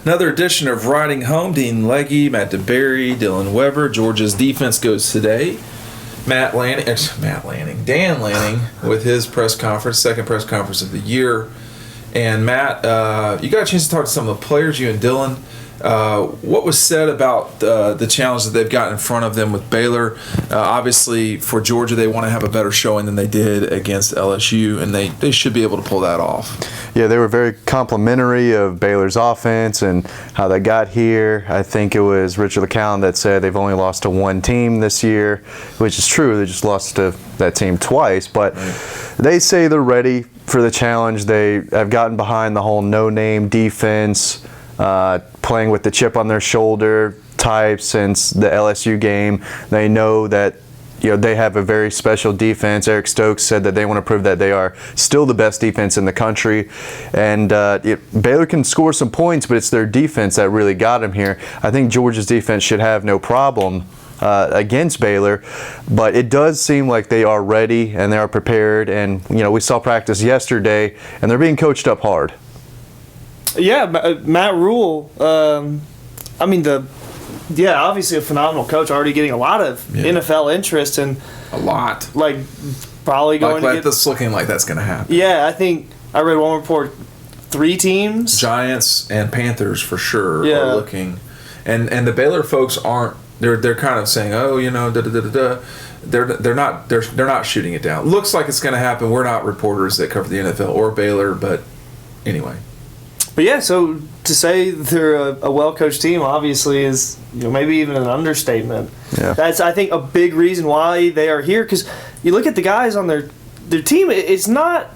Another edition of Riding Home. Dean Legge, Matt DeBary, Dylan Webber. Georgia's defense goes today. Dan Lanning with his press conference, second press conference of the year. And Matt, you got a chance to talk to some of the players, you and Dylan. What was said about the challenge that they've got in front of them with Baylor? Obviously, for Georgia, they want to have a better showing than they did against LSU, and they should be able to pull that off. Yeah, they were very complimentary of Baylor's offense and how they got here. I think it was Richard LeCown that said they've only lost to one team this year, which is true. They just lost to that team twice, but they say they're ready for the challenge. They have gotten behind the whole no-name defense, playing with the chip on their shoulder type since the LSU game. They know that they have a very special defense. Eric Stokes said that they want to prove that they are still the best defense in the country. And Baylor can score some points, but it's their defense that really got them here. I think Georgia's defense should have no problem against Baylor, but it does seem like they are ready and they are prepared. And we saw practice yesterday, and they're being coached up hard. Yeah, Matt Rule. Obviously a phenomenal coach. Already getting a lot of NFL interest and a lot. Probably going to get. That's looking like that's going to happen. Yeah, I think I read one report. 3 teams. Giants and Panthers for sure are looking, and the Baylor folks aren't. They're kind of saying, They're not shooting it down. Looks like it's going to happen. We're not reporters that cover the NFL or Baylor, but anyway. But yeah, so to say they're a well-coached team obviously is maybe even an understatement. Yeah. That's, I think, a big reason why they are here, because you look at the guys on their team, it's not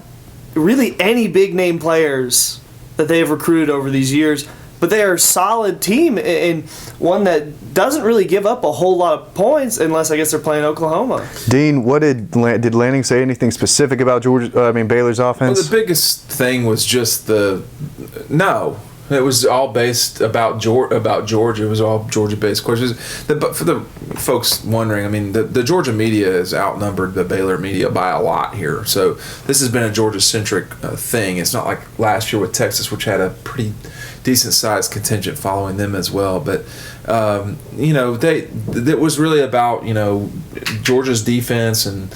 really any big-name players that they have recruited over these years, but they are a solid team and one that doesn't really give up a whole lot of points unless I guess they're playing Oklahoma. Dean, what did Lanning say anything specific about Baylor's offense? Well, the biggest thing was just it was all based about Georgia. It was all Georgia-based questions. But for the folks wondering, the Georgia media has outnumbered the Baylor media by a lot here. So this has been a Georgia-centric thing. It's not like last year with Texas, which had a pretty decent-sized contingent following them as well. But it was really about Georgia's defense and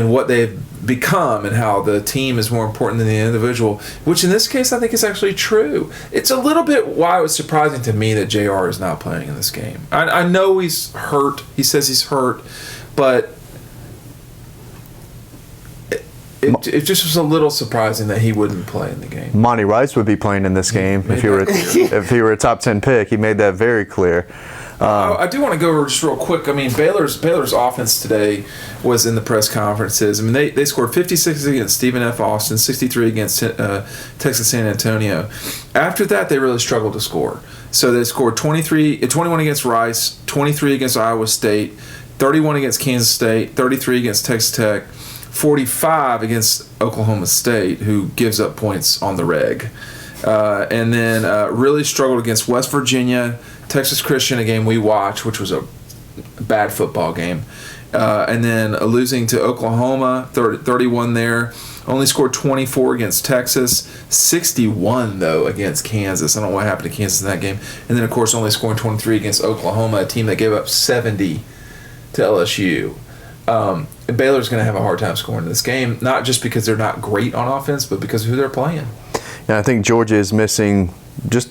what they've become and how the team is more important than the individual, which in this case I think is actually true. It's a little bit why it was surprising to me that JR is not playing in this game. I know he's hurt. He says he's hurt, but it just was a little surprising that he wouldn't play in the game. Monty Rice would be playing in this game if he were a top 10 pick. He made that very clear. I do want to go over just real quick. Baylor's offense today was in the press conferences. They scored 56 against Stephen F. Austin, 63 against Texas San Antonio. After that, they really struggled to score. So they scored 21 against Rice, 23 against Iowa State, 31 against Kansas State, 33 against Texas Tech, 45 against Oklahoma State, who gives up points on the reg. And then really struggled against West Virginia, Texas Christian, a game we watched, which was a bad football game. And then losing to Oklahoma, 31 there. Only scored 24 against Texas, 61, though, against Kansas. I don't know what happened to Kansas in that game. And then, of course, only scoring 23 against Oklahoma, a team that gave up 70 to LSU. Baylor's going to have a hard time scoring this game, not just because they're not great on offense, but because of who they're playing. Yeah, I think Georgia is missing just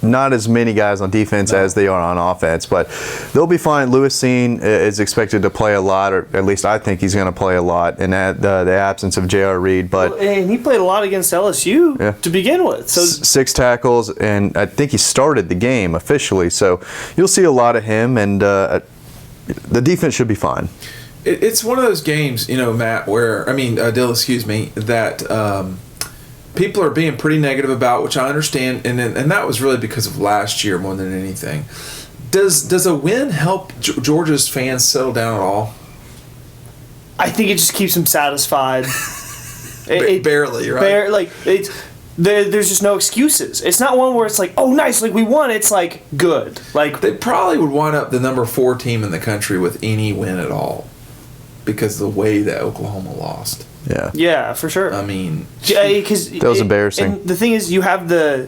not as many guys on defense as they are on offense, but they'll be fine. Lewis Seen is expected to play a lot, or at least I think he's going to play a lot in the absence of J.R. Reed. But and he played a lot against LSU to begin with. So 6 tackles, and I think he started the game officially. So you'll see a lot of him, and the defense should be fine. It's one of those games, Matt, Dill, that people are being pretty negative about, which I understand, and that was really because of last year more than anything. Does a win help Georgia's fans settle down at all? I think it just keeps them satisfied. Barely, right? There's just no excuses. It's not one where it's like, oh, nice, we won. It's good. They probably would wind up the number 4 team in the country with any win at all, because of the way that Oklahoma lost. Yeah. Yeah, for sure. Because that was embarrassing. And the thing is, you have the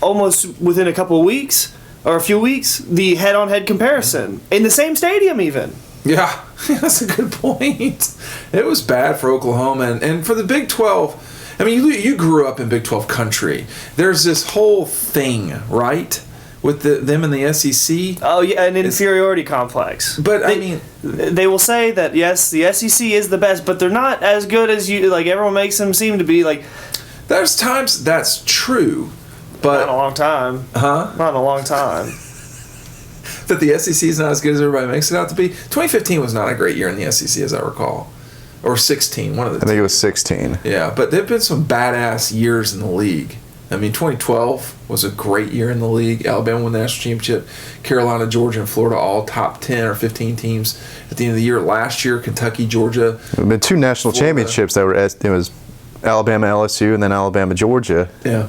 almost within a couple of weeks or a few weeks the head-on-head comparison in the same stadium even. Yeah, that's a good point. It was bad for Oklahoma and for the Big 12. I mean, you grew up in Big 12 country. There's this whole thing, right, with them and the SEC. Oh yeah, an inferiority complex. But I mean, they will say that yes, the SEC is the best, but they're not as good as everyone makes them seem to be. Like, there's times that's true, but not in a long time. Huh? Not in a long time. That the SEC is not as good as everybody makes it out to be. 2015 was not a great year in the SEC, as I recall, or 16, one of the two. I think it was 16. Yeah, but there've been some badass years in the league. I mean, 2012 was a great year in the league. Alabama won the national championship. Carolina, Georgia, and Florida all top 10 or 15 teams at the end of the year. Last year, Kentucky, Georgia. There have been 2 national Florida. Championships that were it was Alabama, LSU, and then Alabama, Georgia. Yeah,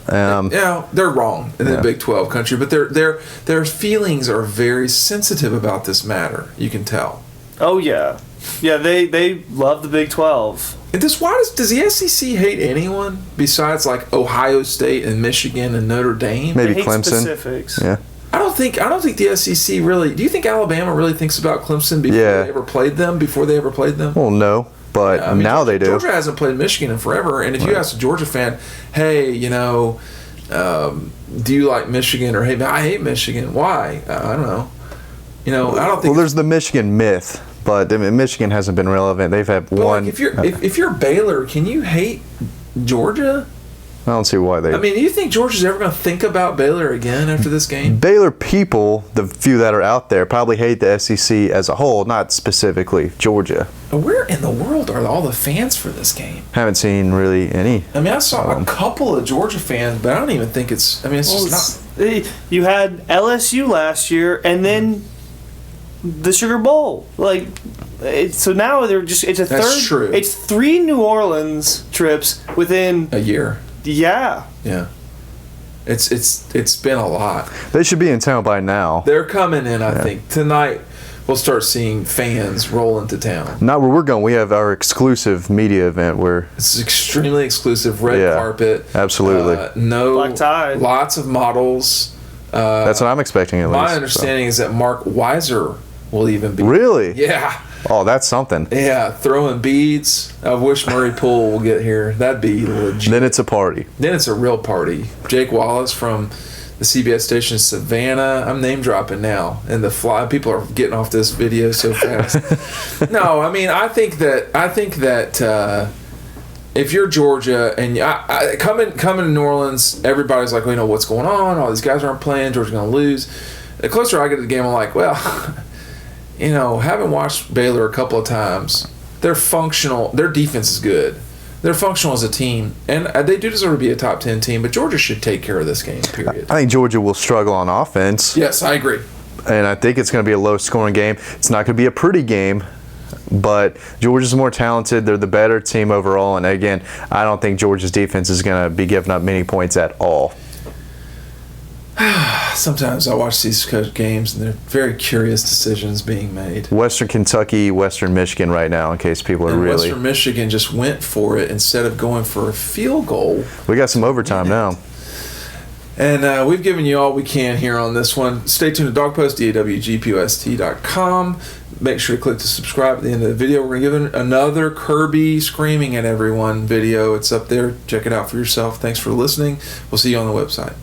they're wrong in the Big 12 country, but their feelings are very sensitive about this matter. You can tell. Oh yeah, yeah. They love the Big 12. And does the SEC hate anyone besides like Ohio State and Michigan and Notre Dame? Maybe They hate Clemson. specifics. Yeah. I don't think the SEC really. Do you think Alabama really thinks about Clemson before they ever played them? Well, no, but I mean, now they do. Georgia hasn't played Michigan in forever, and if you ask a Georgia fan, hey, do you like Michigan? Or hey, I hate Michigan. Why? I don't know. I don't think. Well, there's the Michigan myth, but I mean, Michigan hasn't been relevant. They've had one. Like if you're Baylor, can you hate Georgia? I don't see why they. I mean, do you think Georgia's ever going to think about Baylor again after this game? Baylor people, the few that are out there, probably hate the SEC as a whole, not specifically Georgia. Where in the world are all the fans for this game? Haven't seen really any. I mean, I saw a couple of Georgia fans, but I don't even think it's. I mean, it's just not. You had LSU last year, and then the Sugar Bowl. So now they're just. It's a That's third. true. It's 3 New Orleans trips within a year. Yeah. Yeah. It's been a lot. They should be in town by now. They're coming in, I think. Tonight, we'll start seeing fans roll into town. Not where we're going. We have our exclusive media event where It's extremely exclusive. Red carpet. Absolutely. No. Black tie. Lots of models. That's what I'm expecting at least. My understanding is that Mark Weiser will even be. Really? Yeah. Oh, that's something. Yeah, throwing beads. I wish Murray Poole will get here. That'd be legit. Then it's a party. Then it's a real party. Jake Wallace from the CBS station Savannah. I'm name dropping now, and people are getting off this video so fast. No, I mean I think that if you're Georgia and coming to New Orleans, everybody's like, what's going on? All these guys aren't playing. Georgia's gonna lose. The closer I get to the game, I'm like, well. Having watched Baylor a couple of times, they're functional. Their defense is good. They're functional as a team, and they do deserve to be a top 10 team, but Georgia should take care of this game, period. I think Georgia will struggle on offense. Yes, I agree. And I think it's going to be a low-scoring game. It's not going to be a pretty game, but Georgia's more talented. They're the better team overall, and again, I don't think Georgia's defense is going to be giving up many points at all. Sometimes I watch these games, and they're very curious decisions being made. Western Kentucky, Western Michigan right now, in case people are really... Western Michigan just went for it instead of going for a field goal. We got some overtime now. And we've given you all we can here on this one. Stay tuned to DawgPost, DAWGPOST.com. Make sure to click to subscribe at the end of the video. We're going to give another Kirby screaming at everyone video. It's up there. Check it out for yourself. Thanks for listening. We'll see you on the website.